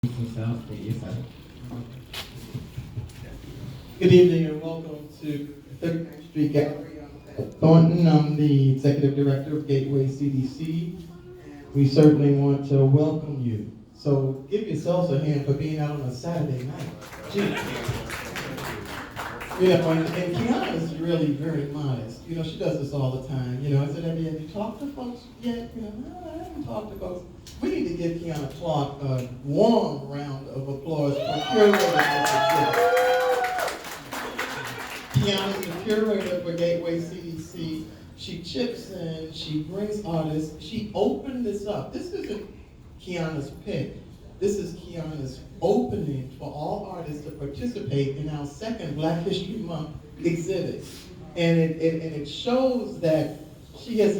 Himself, the ESI. Good evening and welcome to 39th Street Gallery on Thornton. I'm the Executive Director of Gateway CDC. We certainly want to welcome you. So give yourselves a hand for being out on a Saturday night. Gee. You know, and Kiana is really very modest. You know, she does this all the time. You know, I said, have you talked to folks yet? You know, no, I haven't talked to folks. We need to give Kiana Clark a warm round of applause for curating this exhibit. Kiana is the curator for Gateway CDC. She chips in, she brings artists, she opened this up. This isn't Kiana's pick. This is Kiana's opening for all artists to participate in our second Black History Month exhibit. And it shows that she has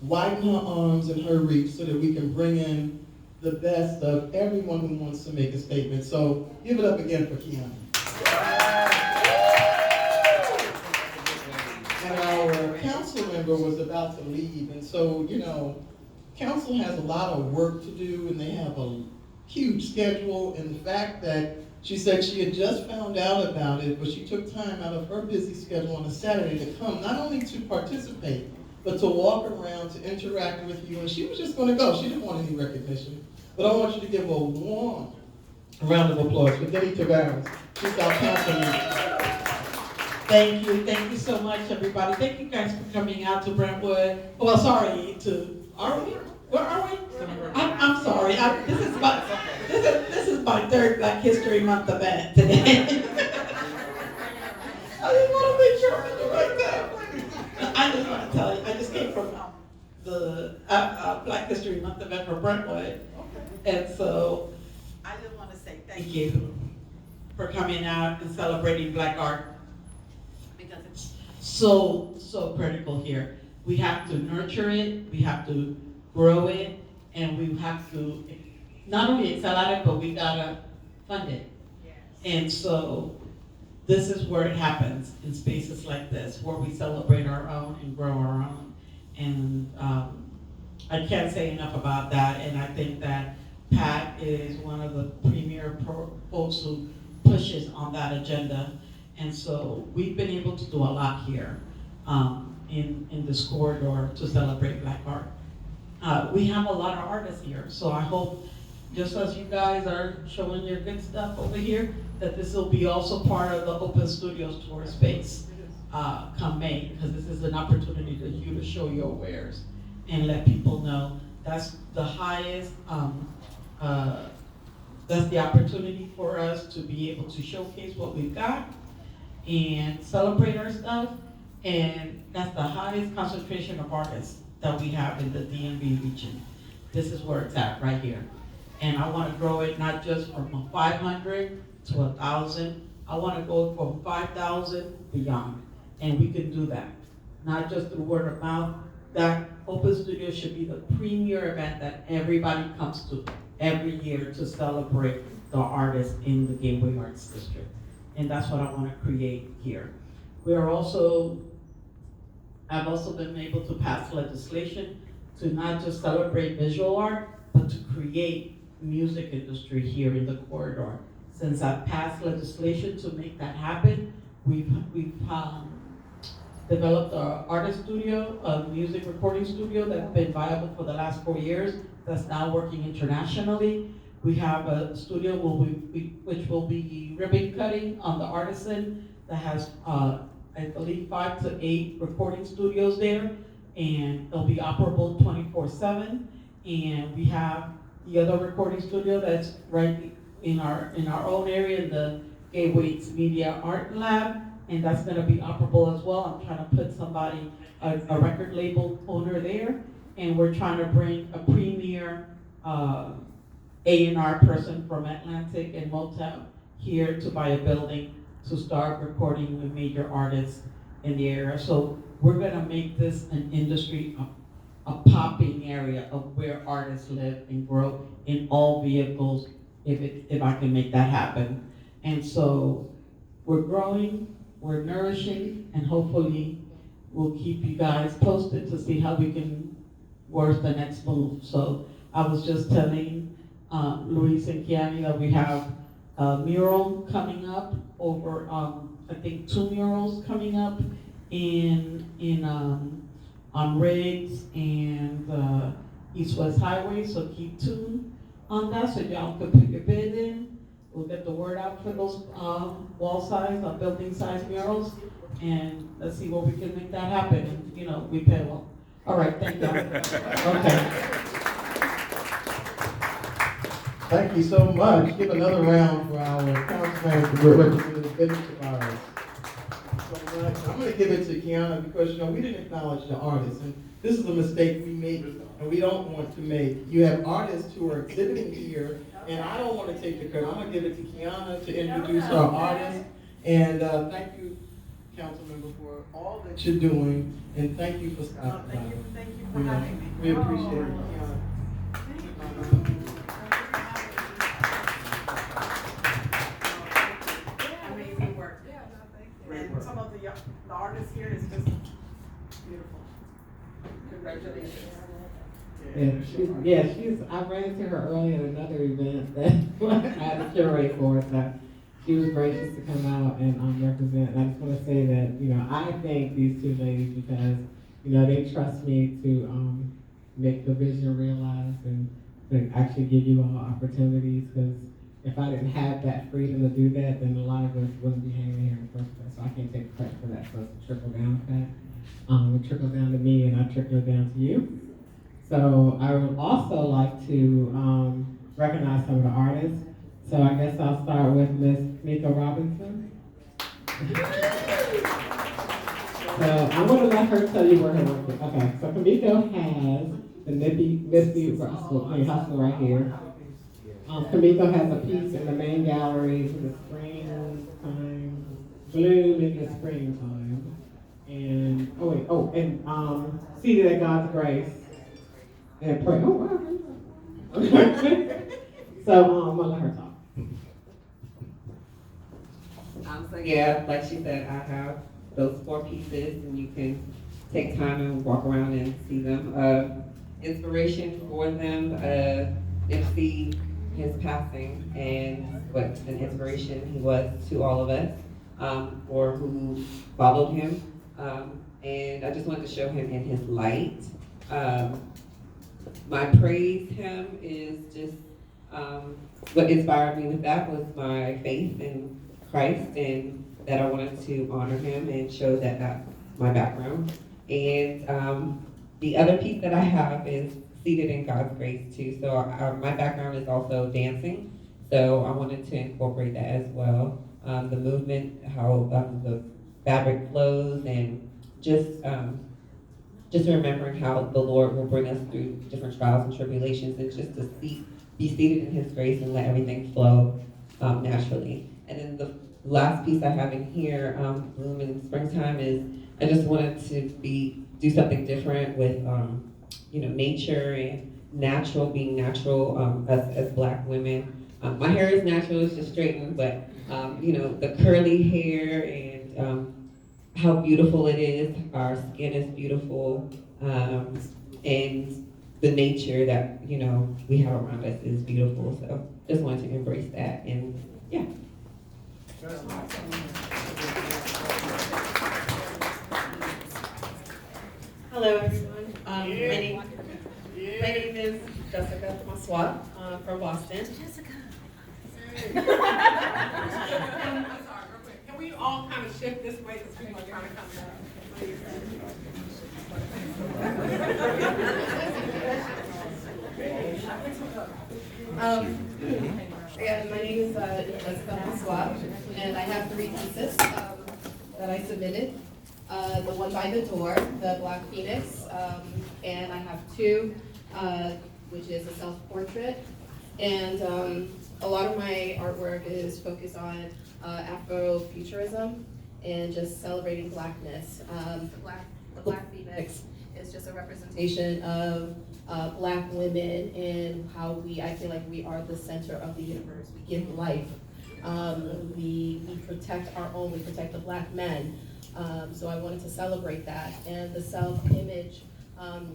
widened her arms and her reach so that we can bring in the best of everyone who wants to make a statement. So give it up again for Kiana. And our council member was about to leave, and so, you know, council has a lot of work to do, and they have a huge schedule, and the fact that she said she had just found out about it, but she took time out of her busy schedule on a Saturday to come, not only to participate, but to walk around, to interact with you, and she was just going to go. She didn't want any recognition, but I want you to give a warm round of applause for Debbie Tavares. She's our council member. Thank you so much, everybody. Thank you guys for coming out to Brentwood. Well, sorry, are we? Where are we? I'm sorry. This is my third Black History Month event today. I just want to make sure I do like that. I just want to tell you, I just came from the Black History Month event for Brentwood, and so I just want to say thank you for coming out and celebrating Black art. It's so critical here. We have to nurture it, we have to grow it, and we have to not only excel at it, but we gotta fund it. Yes. And so this is where it happens in spaces like this, where we celebrate our own and grow our own. And I can't say enough about that, and I think that Pat is one of the premier folks who pushes on that agenda. And so we've been able to do a lot here in this corridor to celebrate Black art. We have a lot of artists here, so I hope, just as you guys are showing your good stuff over here, that this will be also part of the Open Studios tour space come May, because this is an opportunity for you to show your wares and let people know that's the highest, that's the opportunity for us to be able to showcase what we've got and celebrate our stuff, and that's the highest concentration of artists that we have in the DMV region. This is where it's at right here. And I want to grow it not just from 500 to 1,000. I want to go from 5,000 beyond, and we can do that. Not just through word of mouth. That Open Studio should be the premier event that everybody comes to every year to celebrate the artists in the Gateway Arts District. And that's what I want to create here. I've also been able to pass legislation to not just celebrate visual art, but to create music industry here in the corridor. Since I've passed legislation to make that happen, we've developed an artist studio, a music recording studio that's been viable for the last 4 years, that's now working internationally. We have a studio which will be ribbon cutting on the Artisan that has, I believe, 5 to 8 recording studios there, and it'll be operable 24/7. And we have the other recording studio that's right in our own area, in the Gateway's Media Art Lab, and that's going to be operable as well. I'm trying to put somebody, a record label owner there, and we're trying to bring a premier A&R person from Atlantic and Motown here to buy a building to start recording with major artists in the area. So we're gonna make this an industry, a popping area of where artists live and grow in all vehicles, if I can make that happen. And so we're growing, we're nourishing, and hopefully we'll keep you guys posted to see how we can work the next move. So I was just telling Luis and Kiani, that we have a mural coming up over, I think 2 murals coming up on Riggs and East-West Highway, so keep tuned on that, so y'all can put your bid in. We'll get the word out for those wall size, building size murals, and let's see what we can make that happen, and, you know, we pay well. All right, thank you. Okay. Thank you so much. Give another round for our councilman representative, Bishop Tavares. So I'm going to give it to Kiana because, you know, we didn't acknowledge the artists, and this is a mistake we make, and we don't want to make. You have artists who are exhibiting here, and I don't want to take the credit. I'm going to give it to Kiana to introduce our artists, and thank you, Councilmember, for all that you're doing, and thank you for stopping by. Thank you for having me. We appreciate it, Kiana. Amazing work. Yeah, no, thank you. And some of the artists here is just beautiful. Congratulations. I ran into her earlier at another event that I had to curate for us. She was gracious to come out and represent. And I just want to say that, you know, I thank these two ladies because, you know, they trust me to make the vision realized and to actually give you all opportunities, because if I didn't have that freedom to do that, then a lot of us wouldn't be hanging here in the first place. So I can't take credit for that. So it's a trickle down effect. It trickles down to me and I trickle it down to you. So I would also like to recognize some of the artists. So I guess I'll start with Miss Mika Robinson. So I'm going to let her tell you where her work is. Okay, so Kamiko has the Nipsey Hustle right here. Kamiko has a piece in the main gallery for the springtime, bloom in the springtime. And, Seated at God's Grace. And pray. Oh, wow. So, I'm gonna let her talk. So yeah, like she said, I have those 4 pieces, and you can take time and walk around and see them. Inspiration for them, Nipsey, his passing, and what an inspiration he was to all of us, or who followed him. And I just wanted to show him in his light. My praise him is just, what inspired me with that was my faith in Christ, and that I wanted to honor him and show that that's my background. And the other piece that I have is Seated in God's Grace too. So my background is also dancing, so I wanted to incorporate that as well. The movement, how the fabric flows, and just remembering how the Lord will bring us through different trials and tribulations, and just to be seated in His grace and let everything flow naturally. And then the last piece I have in here, Bloom in Springtime, is I just wanted to do something different with nature and being natural as Black women. My hair is natural, it's just straightened, but the curly hair and how beautiful it is. Our skin is beautiful, and the nature that we have around us is beautiful. So just wanted to embrace that, and yeah. Hello, everyone. My name is Jessica Maswat from Boston. Jessica. I'm sorry, real quick. Can we all kind of shift this way because people are trying to come My name is Jessica Maswat, and I have 3 pieces that I submitted. The one by the door, the Black Phoenix, and I have 2, which is a self-portrait. And a lot of my artwork is focused on Afrofuturism and just celebrating Blackness. The Black Phoenix is just a representation of Black women and how I feel like we are the center of the universe. We give life. We protect our own, we protect the Black men. So I wanted to celebrate that. And the self-image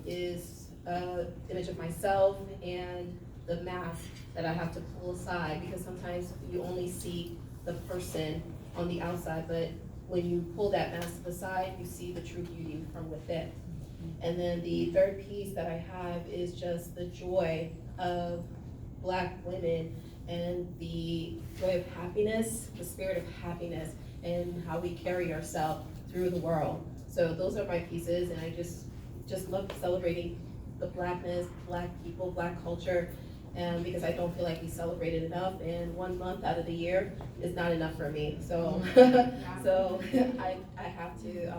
is an image of myself and the mask that I have to pull aside, because sometimes you only see the person on the outside, but when you pull that mask aside, you see the true beauty from within. And then the third piece that I have is just the joy of Black women and the joy of happiness, the spirit of happiness, and how we carry ourselves through the world. So those are my pieces, and I just love celebrating the Blackness, Black people, Black culture, because I don't feel like we celebrate it enough, and 1 month out of the year is not enough for me. So, so I have to,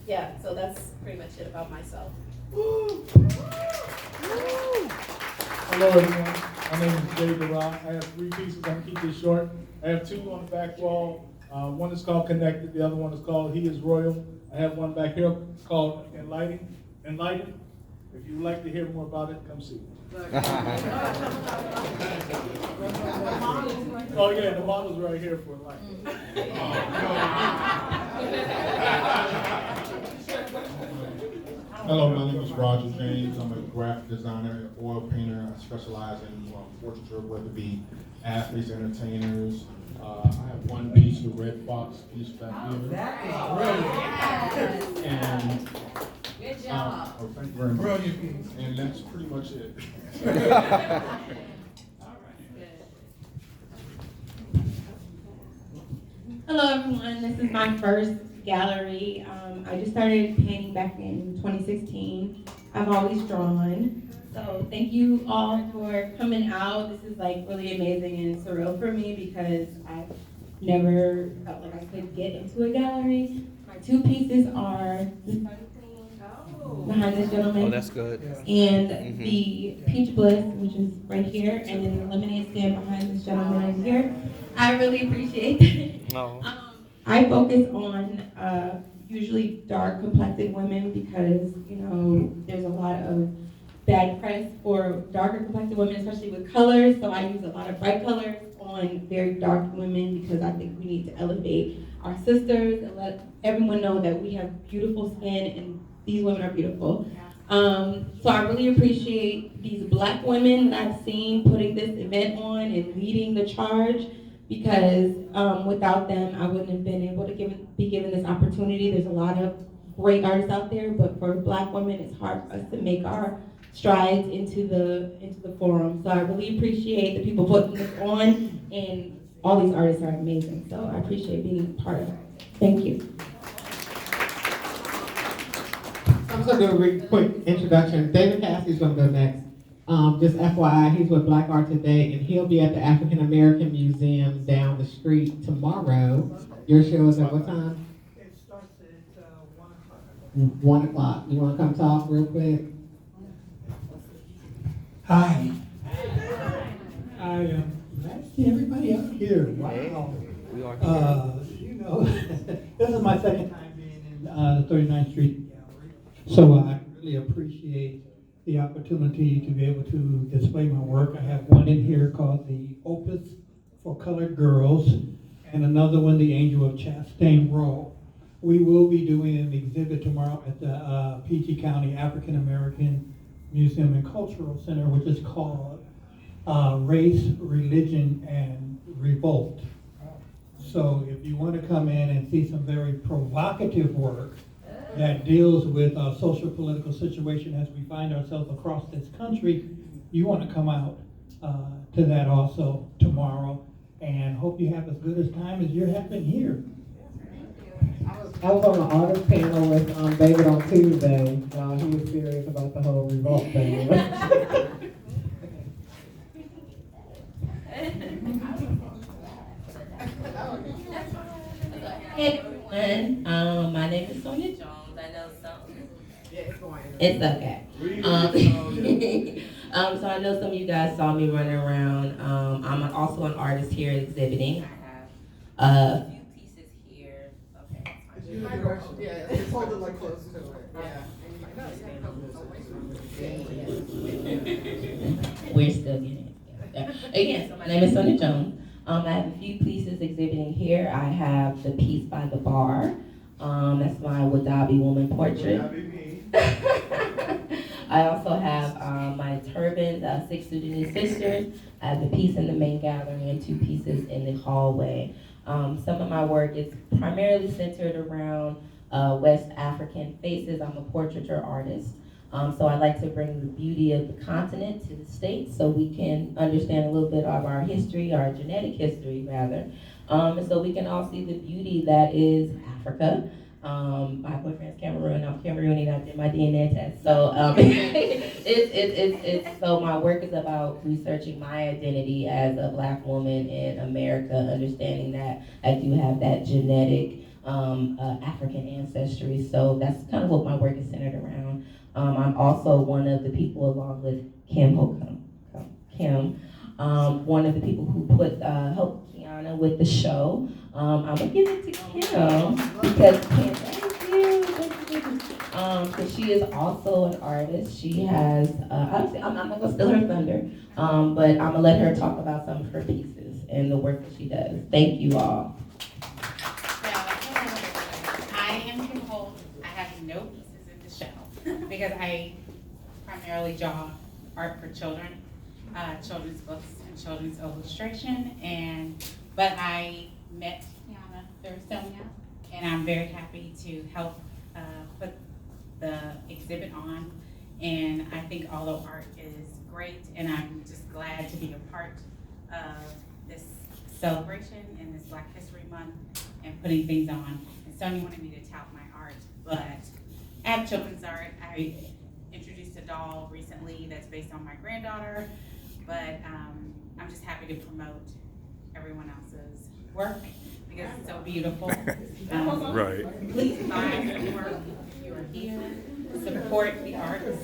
yeah, so that's pretty much it about myself. Hello everyone, my name is David Rock. I have 3 pieces, I'm gonna keep this short. I have 2 on the back wall. One is called Connected, the other one is called He is Royal. I have one back here called Enlightened. If you would like to hear more about it, come see me. Oh yeah, the model's right here for Enlightened. Hello, my name is Roger James. I'm a graphic designer, oil painter. I specialize in portraiture, whether it be athletes, entertainers. I have one piece, the Red Fox piece back here. That is brilliant. And Good job. oh, thank you very much. Brilliant piece. And that's pretty much it. Hello everyone, this is my first gallery. I just started painting back in 2016. I've always drawn. So thank you all for coming out. This is like really amazing and surreal for me because I've never felt like I could get into a gallery. My 2 pieces are behind this gentleman. Oh, that's good. And the Peach Bliss, which is right here, and then the lemonade stand behind this gentleman over here. I really appreciate that. No. I focus on usually dark complected women because, you know, there's a lot of bad press for darker complected women, especially with colors. So I use a lot of bright colors on very dark women because I think we need to elevate our sisters and let everyone know that we have beautiful skin and these women are beautiful. So I really appreciate these Black women that I've seen putting this event on and leading the charge, because without them, I wouldn't have been able to be given this opportunity. There's a lot of great artists out there, but for Black women, it's hard for us to make our strides into the forum. So I really appreciate the people putting this on, and all these artists are amazing. So I appreciate being a part of it. Thank you. I'm just gonna do a really quick introduction. David Cassie's gonna go next. Just FYI, he's with Black Art Today, and he'll be at the African American Museum down the street tomorrow. Your show is at what time? It starts at 1 o'clock. 1 o'clock. You wanna come talk real quick? Hi. I am glad to see everybody out here. Wow. We are You know, this is my second time being in the 39th Street Gallery, so I really appreciate the opportunity to be able to display my work. I have one in here called the Opus for Colored Girls, and another one, the Angel of Chastain Row. We will be doing an exhibit tomorrow at the PG County African American Museum and Cultural Center, which is called Race, Religion, and Revolt. So if you want to come in and see some very provocative work that deals with a social political situation as we find ourselves across this country, you want to come out to that also tomorrow, and hope you have as good a time as you're having here. I was on the artist panel with David on Tuesday. He was serious about the whole revolt thing. Hey everyone, my name is Sonia Jones. I know some. It's okay. So I know some of you guys saw me running around. I'm also an artist here exhibiting. I have a few pieces here. Okay. Yeah, just hold it like close to it, yeah. We're still getting it together. Again, so my name is Sonia Jones. I have a few pieces exhibiting here. I have the piece by the bar. That's my Wadabi woman portrait. I also have my turban, 6 Sudanese sisters. I have the piece in the main gallery and 2 pieces in the hallway. Some of my work is primarily centered around West African faces. I'm a portraiture artist. So I like to bring the beauty of the continent to the States so we can understand a little bit of our history, our genetic history rather. And so we can all see the beauty that is Africa. My boyfriend's Cameroon, I'm Cameroonian, I did my DNA test. So so my work is about researching my identity as a Black woman in America, understanding that I do have that genetic African ancestry. So that's kind of what my work is centered around. I'm also one of the people, along with Kim, one of the people who helped Kiana with the show. I'm gonna give it to Kim because Kim, thank you. Because she is also an artist. She has, I'm not gonna steal her thunder, but I'm gonna let her talk about some of her pieces and the work that she does. Thank you all. I am Kim Holt. I have no pieces in the show because I primarily draw art for children, children's books and children's illustration. But I met Kiana through Sonia, and I'm very happy to help put the exhibit on. And I think all the art is great, and I'm just glad to be a part of this celebration in this Black History Month and putting things on. And Sonia wanted me to tout my art, but I have children's art. I introduced a doll recently that's based on my granddaughter, but I'm just happy to promote everyone else's work because it's so beautiful. Right. Please buy some work if you are here. Support the arts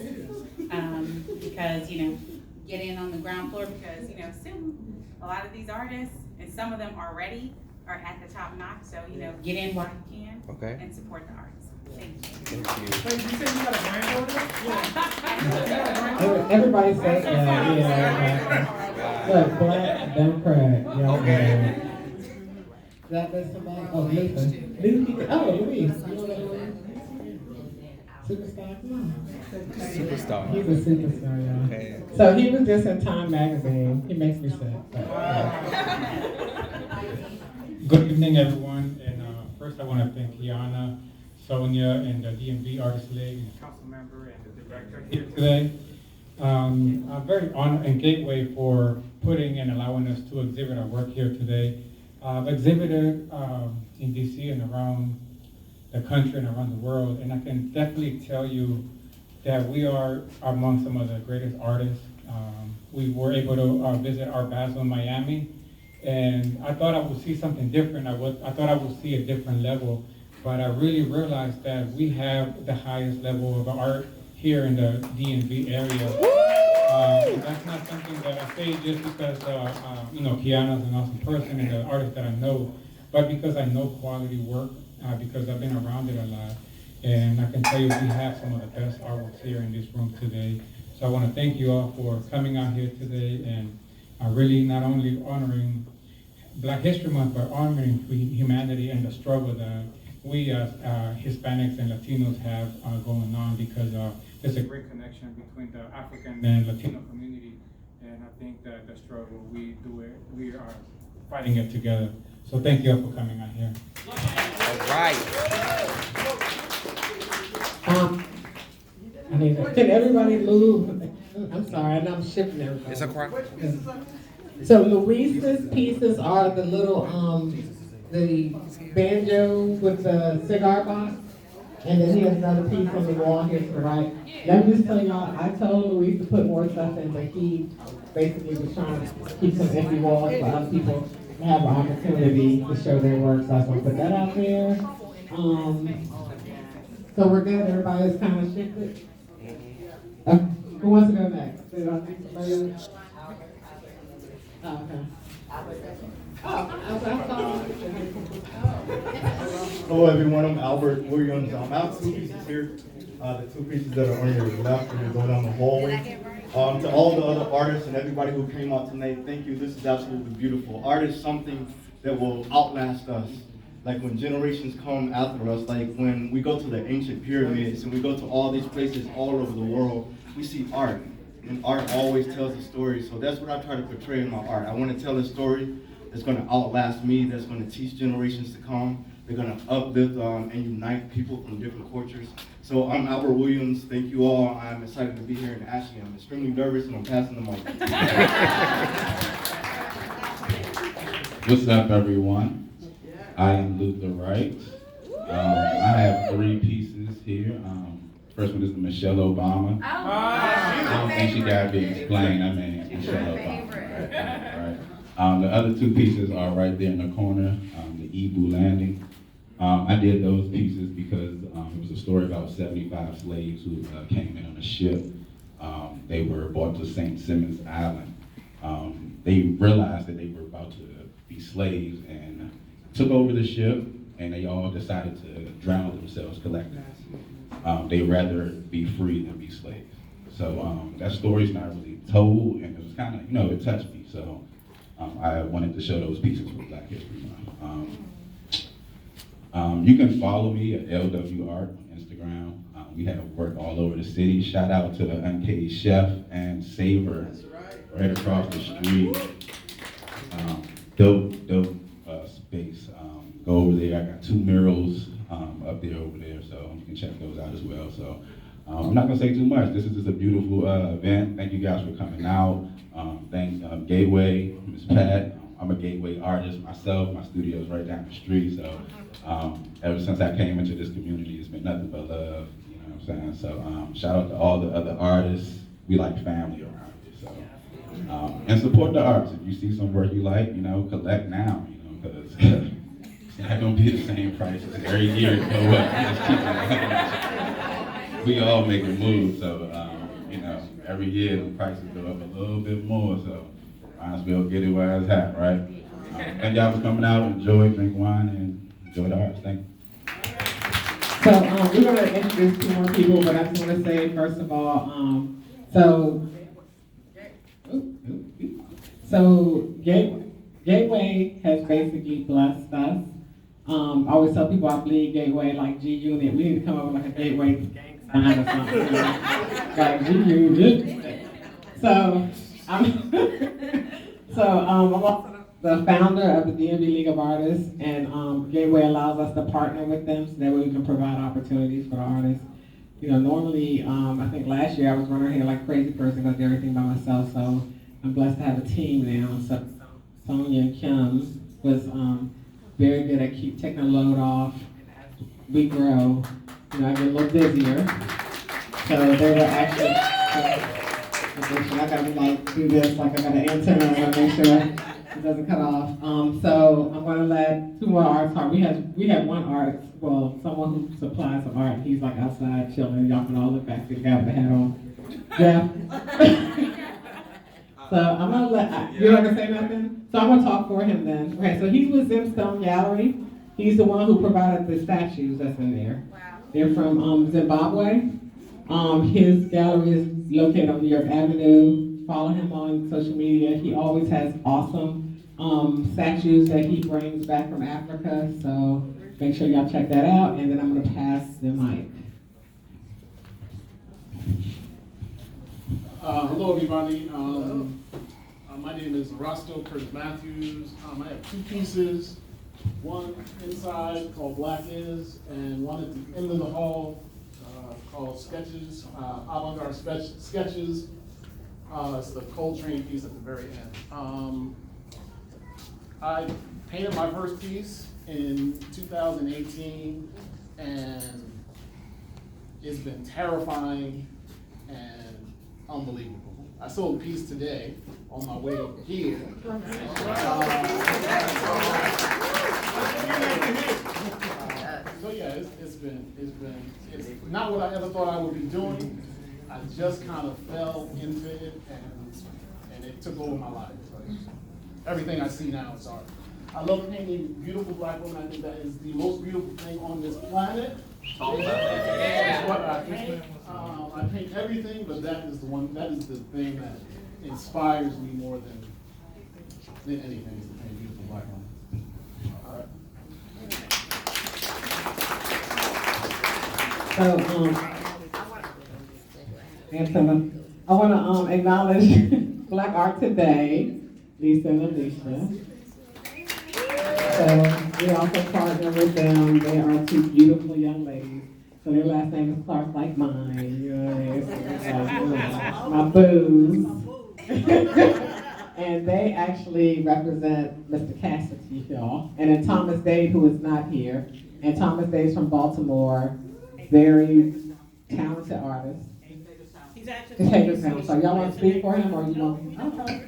because, get in on the ground floor because, soon a lot of these artists, and some of them already are at the top notch. So, get in while you can and support the arts. Thank you. Wait, you said you got a granddaughter? Everybody says that, yeah. Look, Black, don't cry. Y'all know. That was somebody? Oh, Lisa. Oh, Louise. Superstar? Come on. Superstar. He's a superstar, y'all. Okay. So he was just in Time Magazine. He makes me sad. But, Good evening, everyone. And first, I want to thank Kiana, Sonia, and the DMV Artists League, and the council member and the director here today. I'm very honored and Gateway for putting and allowing us to exhibit our work here today. I've exhibited in DC and around the country and around the world, and I can definitely tell you that we are among some of the greatest artists. We were able to visit Art Basel in Miami, and I thought I would see something different. I thought I would see a different level, but I really realized that we have the highest level of art here in the DMV area. That's not something that I say just because Kiana's an awesome person and an artist that I know, but because I know quality work, because I've been around it a lot. And I can tell you we have some of the best artworks here in this room today. So I want to thank you all for coming out here today and really not only honoring Black History Month, but honoring humanity and the struggle that we as Hispanics and Latinos have going on, because there's a great connection between the African and Latino community. And I think that the struggle, we are fighting it together. So thank you all for coming out here. All right. Can everybody move? I'm sorry, and I'm shifting everybody. It's a crowd. So Luis's pieces are the little, the banjo with the cigar box, and then he has another piece on the wall here to the right. Let me just tell y'all, I told Luis to put more stuff in, but he basically was trying to keep some empty walls for other people to have an opportunity to show their work. So I was gonna put that out there. So we're good, everybody's kind of shifted? Who wants to go next? Oh, okay. Hello everyone, I'm Albert Williams. I have 2 pieces here. The 2 pieces that are on your left and go down the hallway. To all the other artists and everybody who came out tonight, thank you. This is absolutely beautiful. Art is something that will outlast us. Like when generations come after us, like when we go to the ancient pyramids and we go to all these places all over the world, we see art, and art always tells a story. So that's what I try to portray in my art. I want to tell a story that's going to outlast me, that's going to teach generations to come. They're going to uplift and unite people from different cultures. So I'm Albert Williams. Thank you all. I'm excited to be here in Ashley. I'm extremely nervous, and I'm passing the mic. What's up, everyone? I am Luther Wright. I have 3 pieces here. First one is Michelle Obama. I don't think she got to be explained. I mean, Michelle Obama. Right. The other 2 pieces are right there in the corner, the Ibu Landing. I did those pieces because it was a story about 75 slaves who came in on a ship. They were brought to St. Simon's Island. They realized that they were about to be slaves and took over the ship, and they all decided to drown themselves collectively. They'd rather be free than be slaves. So that story's not really told, and it was kind of, it touched me. So I wanted to show those pieces for Black History Month. You can follow me at LW Art on Instagram. We have work all over the city. Shout out to the Uncaged Chef and Savor right across the street. Dope space. Go over there. I got 2 murals up there over there, so you can check those out as well. So I'm not gonna say too much. This is just a beautiful event. Thank you guys for coming out. Thanks Gateway, Ms. Pat. I'm a Gateway artist myself. My studio's right down the street. So ever since I came into this community, it's been nothing but love. You know what I'm saying? So shout out to all the other artists. We like family around here. So and support the arts. If you see some work you like, collect now. Because it's not gonna be the same prices every year. Go up. We all make a move. So every year the prices go up a little bit more. So might as well get it while it's hot, right? Thank y'all for coming out. Enjoy, drink wine, and enjoy the arts. Thank you. So we're going to introduce 2 more people, but I just want to say, first of all, so Gateway has basically blessed us. I always tell people I bleed Gateway like G-Unit. We need to come up with like a Gateway gang sign or something. Like G-Unit. So I'm also the founder of the DMV League of Artists, and Gateway allows us to partner with them so that way we can provide opportunities for the artists. Normally, I think last year I was running here like a crazy person because I did everything by myself, so I'm blessed to have a team now. So Sonia and Kim was very good at keep taking the load off. We grow. I get a little busier. So they were actually, I gotta do this, like I got an antenna, I gotta make sure it doesn't cut off. So I'm gonna let 2 more artists talk. We have one artist, someone who supplies some art. He's like outside chilling. Y'all can all look back to the guy with the hat on. Jeff. So I'm gonna let, you're not gonna say nothing? So I'm gonna talk for him then. Okay, so he's with Zimstone Gallery. He's the one who provided the statues that's in there. Wow. They're from Zimbabwe. His gallery is located on New York Avenue. Follow him on social media. He always has awesome statues that he brings back from Africa. So make sure y'all check that out. And then I'm gonna pass the mic. Hello, everybody. My name is Rosto Curtis Matthews. I have 2 pieces, one inside called Black Is, and one at the end of the hall called Sketches, Avant-Garde Sketches. It's the Coltrane piece at the very end. I painted my first piece in 2018, and it's been terrifying and unbelievable. I sold a piece today on my way here. So yeah, it's not what I ever thought I would be doing. I just kind of fell into it, and it took over my life. Everything I see now is art. I love painting beautiful Black women. I think that is the most beautiful thing on this planet. That's what I paint. I paint everything, but that is the thing that inspires me more than anything, is to paint beautiful Black women. All right. So I want to acknowledge Black Art Today, Lisa and Alicia. So we also partner with them. They are two beautiful young ladies. So their last name is Clark, like mine. You know what I mean? My booze. And they actually represent Mr. Cassidy, y'all. And then Thomas Dade, who is not here. And Thomas Dade is from Baltimore. Very talented artist. He's actually. Hagerstown. So y'all want to speak for him, or you want me? Okay.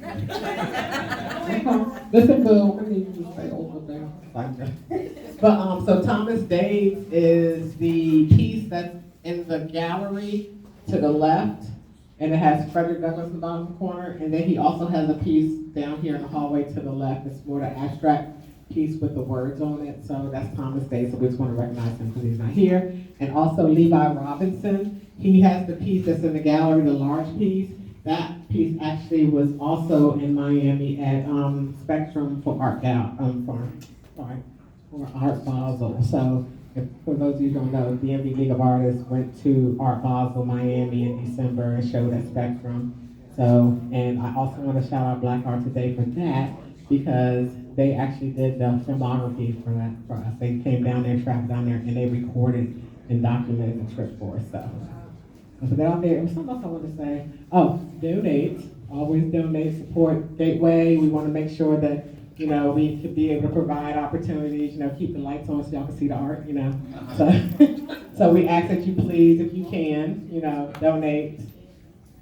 Listen, Boo, I need you to stay over there. But so Thomas Dade is the piece that's in the gallery to the left, and it has Frederick Douglass in the bottom corner, and then he also has a piece down here in the hallway to the left. It's more the abstract piece with the words on it. So that's Thomas Dade. So we just want to recognize him because he's not here. And also Levi Robinson. He has the piece that's in the gallery, the large piece. That piece actually was also in Miami at Spectrum for Art Basel. So for those of you who don't know, the DMV League of Artists went to Art Basel, Miami in December and showed at Spectrum. So, and I also want to shout out Black Art Today for that because they actually did the filmography for that for us. They came down there, traveled down there, and they recorded and documented the trip for us. So put that out there. And something else I want to say. Oh, donate. Always donate, support Gateway. We want to make sure that, you know, we could be able to provide opportunities, you know, keep the lights on so y'all can see the art, you know. So we ask that you please, if you can, you know, donate.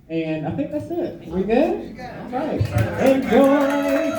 And I think that's it. We good? All right. Enjoy.